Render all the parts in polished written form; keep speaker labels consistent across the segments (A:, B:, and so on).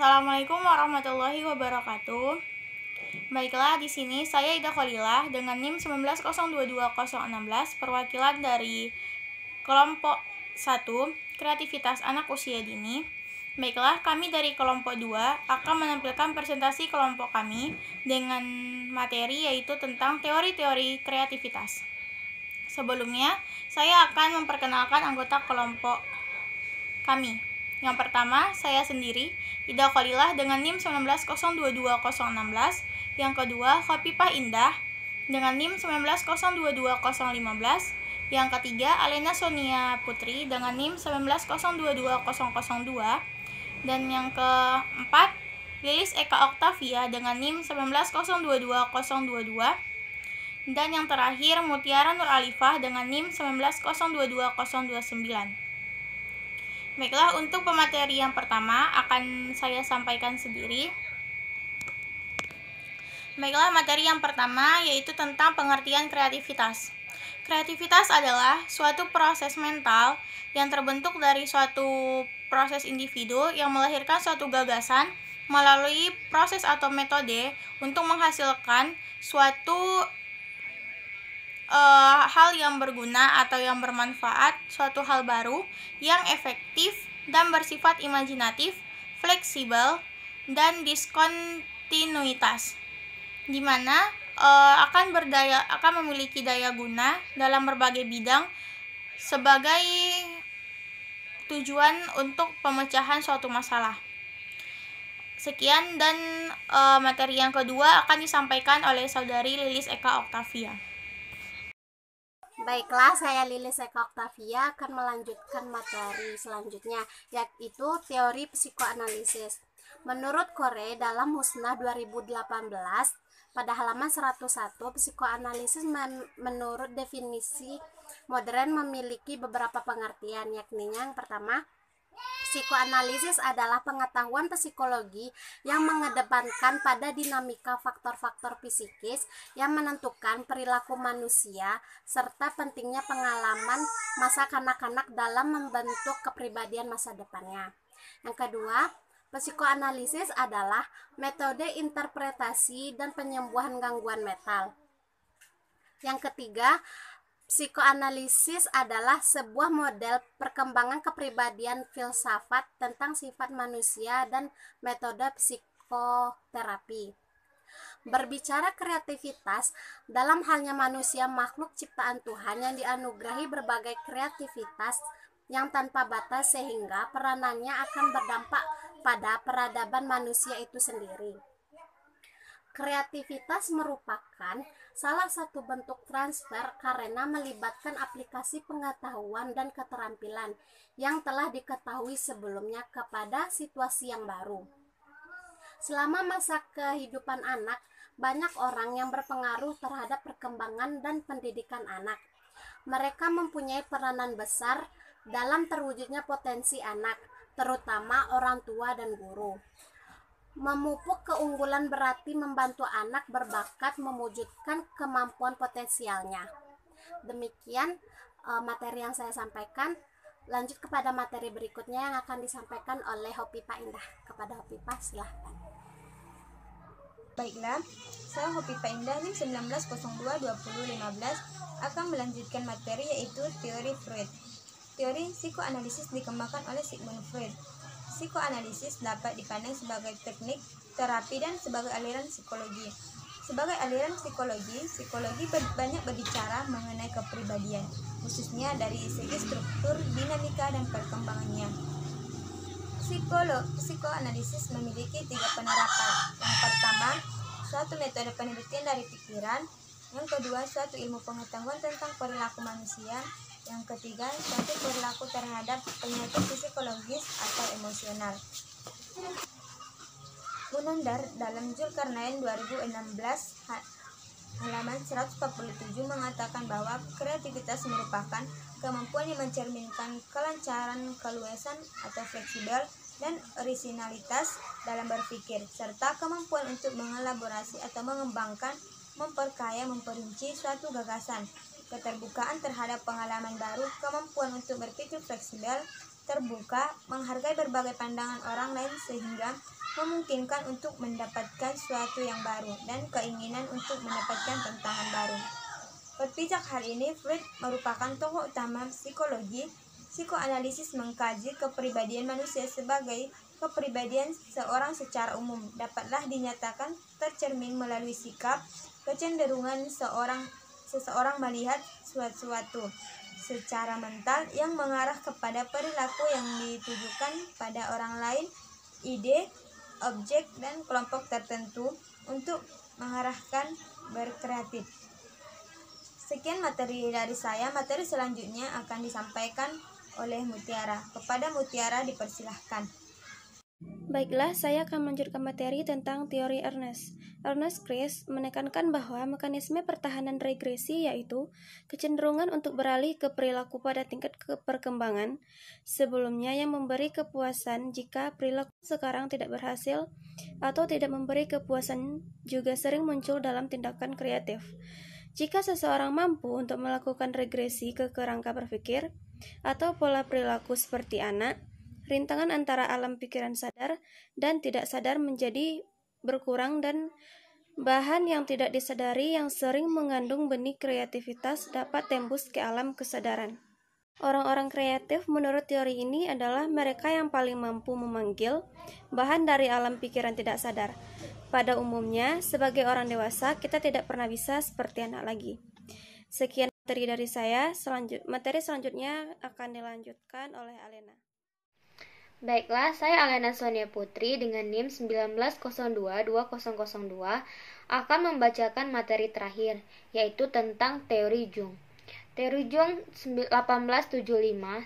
A: Assalamualaikum warahmatullahi wabarakatuh. Baiklah, di sini saya Ida Kholilah dengan NIM 190220016 perwakilan dari kelompok 1 kreativitas anak usia dini. Baiklah, kami dari kelompok 2 akan menampilkan presentasi kelompok kami dengan materi yaitu tentang teori-teori kreativitas. Sebelumnya, saya akan memperkenalkan anggota kelompok kami. Yang pertama, saya sendiri, Ida Kholilah dengan NIM 190220016. Yang kedua, Khofifah Indah dengan NIM 190220015. Yang ketiga, Alena Sonia Putri dengan NIM 190220002. Dan yang keempat, Lilis Eka Oktavia dengan NIM 190220022. Dan yang terakhir, Mutiara Nur Alifah dengan NIM 190220029. Baiklah, untuk pemateri yang pertama akan saya sampaikan sendiri. Baiklah, materi yang pertama yaitu tentang pengertian kreativitas. Kreativitas adalah suatu proses mental yang terbentuk dari suatu proses individu yang melahirkan suatu gagasan melalui proses atau metode untuk menghasilkan suatu hal yang berguna atau yang bermanfaat, suatu hal baru yang efektif dan bersifat imajinatif, fleksibel, dan diskontinuitas, di mana akan memiliki daya guna dalam berbagai bidang sebagai tujuan untuk pemecahan suatu masalah. Sekian, dan materi yang kedua akan disampaikan oleh saudari Lilis Eka Oktavia.
B: Baiklah, saya Lilis Eka Oktavia akan melanjutkan materi selanjutnya, yaitu teori psikoanalisis. Menurut Kore dalam Musnah 2018, pada halaman 101, psikoanalisis menurut definisi modern memiliki beberapa pengertian, yakni yang pertama, psikoanalisis adalah pengetahuan psikologi yang mengedepankan pada dinamika faktor-faktor psikis yang menentukan perilaku manusia serta pentingnya pengalaman masa kanak-kanak dalam membentuk kepribadian masa depannya. Yang kedua, psikoanalisis adalah metode interpretasi dan penyembuhan gangguan mental. Yang ketiga, psikoanalisis adalah sebuah model perkembangan kepribadian filsafat tentang sifat manusia dan metode psikoterapi. Berbicara kreativitas, dalam halnya manusia makhluk ciptaan Tuhan yang dianugerahi berbagai kreativitas yang tanpa batas sehingga peranannya akan berdampak pada peradaban manusia itu sendiri. Kreativitas merupakan salah satu bentuk transfer karena melibatkan aplikasi pengetahuan dan keterampilan yang telah diketahui sebelumnya kepada situasi yang baru. Selama masa kehidupan anak, banyak orang yang berpengaruh terhadap perkembangan dan pendidikan anak. Mereka mempunyai peranan besar dalam terwujudnya potensi anak, terutama orang tua dan guru. Memupuk keunggulan berarti membantu anak berbakat mewujudkan kemampuan potensialnya. Demikian materi yang saya sampaikan. Lanjut kepada materi berikutnya yang akan disampaikan oleh Khofifah Indah. Kepada Khofifah, silahkan.
C: Baiklah, saya Khofifah Indah NIM 19022015 akan melanjutkan materi yaitu teori Freud. Teori psikoanalisis dikembangkan oleh Sigmund Freud. Psikoanalisis dapat dipandang sebagai teknik, terapi, dan sebagai aliran psikologi. Sebagai aliran psikologi, banyak berbicara mengenai kepribadian, khususnya dari segi struktur, dinamika, dan perkembangannya. Psikoanalisis memiliki 3 penerapan. Yang pertama, suatu metode penelitian dari pikiran. Yang kedua, suatu ilmu pengetahuan tentang perilaku manusia. Yang ketiga, suatu perilaku terhadap penyakit psikologis atau emosional. Munandar dalam Zulkarnain 2016 halaman 147 mengatakan bahwa kreativitas merupakan kemampuan yang mencerminkan kelancaran, keluasan atau fleksibel, dan orisinalitas dalam berpikir, serta kemampuan untuk mengelaborasi atau mengembangkan, memperkaya, memperinci suatu gagasan, keterbukaan terhadap pengalaman baru, kemampuan untuk berpikir fleksibel, terbuka, menghargai berbagai pandangan orang lain sehingga memungkinkan untuk mendapatkan sesuatu yang baru dan keinginan untuk mendapatkan tantangan baru. Berpijak hal ini, Freud merupakan tokoh utama psikologi. Psikoanalisis mengkaji kepribadian manusia sebagai kepribadian seorang secara umum dapatlah dinyatakan tercermin melalui sikap, kecenderungan seseorang melihat sesuatu secara mental yang mengarah kepada perilaku yang ditujukan pada orang lain, ide, objek, dan kelompok tertentu untuk mengarahkan berkreatif. Sekian materi dari saya. Materi selanjutnya akan disampaikan oleh Mutiara. Kepada Mutiara dipersilahkan.
D: Baiklah, saya akan melanjutkan materi tentang teori Ernest. Ernest Chris menekankan bahwa mekanisme pertahanan regresi yaitu kecenderungan untuk beralih ke perilaku pada tingkat perkembangan sebelumnya yang memberi kepuasan jika perilaku sekarang tidak berhasil atau tidak memberi kepuasan juga sering muncul dalam tindakan kreatif. Jika seseorang mampu untuk melakukan regresi ke kerangka berpikir atau pola perilaku seperti anak, rintangan antara alam pikiran sadar dan tidak sadar menjadi berkurang dan bahan yang tidak disadari yang sering mengandung benih kreativitas dapat tembus ke alam kesadaran. Orang-orang kreatif menurut teori ini adalah mereka yang paling mampu memanggil bahan dari alam pikiran tidak sadar. Pada umumnya, sebagai orang dewasa, kita tidak pernah bisa seperti anak lagi. Sekian materi dari saya, materi selanjutnya akan dilanjutkan oleh Alena.
E: Baiklah, saya Alena Sonia Putri dengan NIM 19022002 akan membacakan materi terakhir, yaitu tentang teori Jung. Teori Jung 1875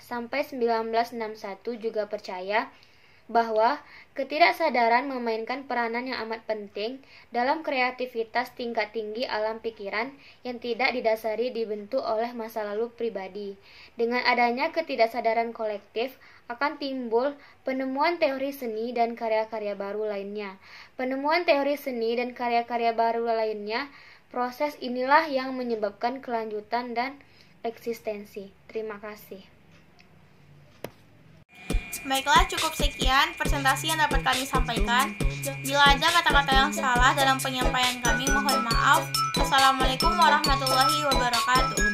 E: sampai 1961 juga percaya bahwa ketidaksadaran memainkan peranan yang amat penting dalam kreativitas tingkat tinggi alam pikiran yang tidak didasari dibentuk oleh masa lalu pribadi. Dengan adanya ketidaksadaran kolektif akan timbul penemuan teori seni dan karya-karya baru lainnya. Penemuan teori seni dan karya-karya baru lainnya, proses inilah yang menyebabkan kelanjutan dan eksistensi. Terima kasih.
A: Baiklah, cukup sekian presentasi yang dapat kami sampaikan. Bila ada kata-kata yang salah dalam penyampaian kami, mohon maaf. Assalamualaikum warahmatullahi wabarakatuh.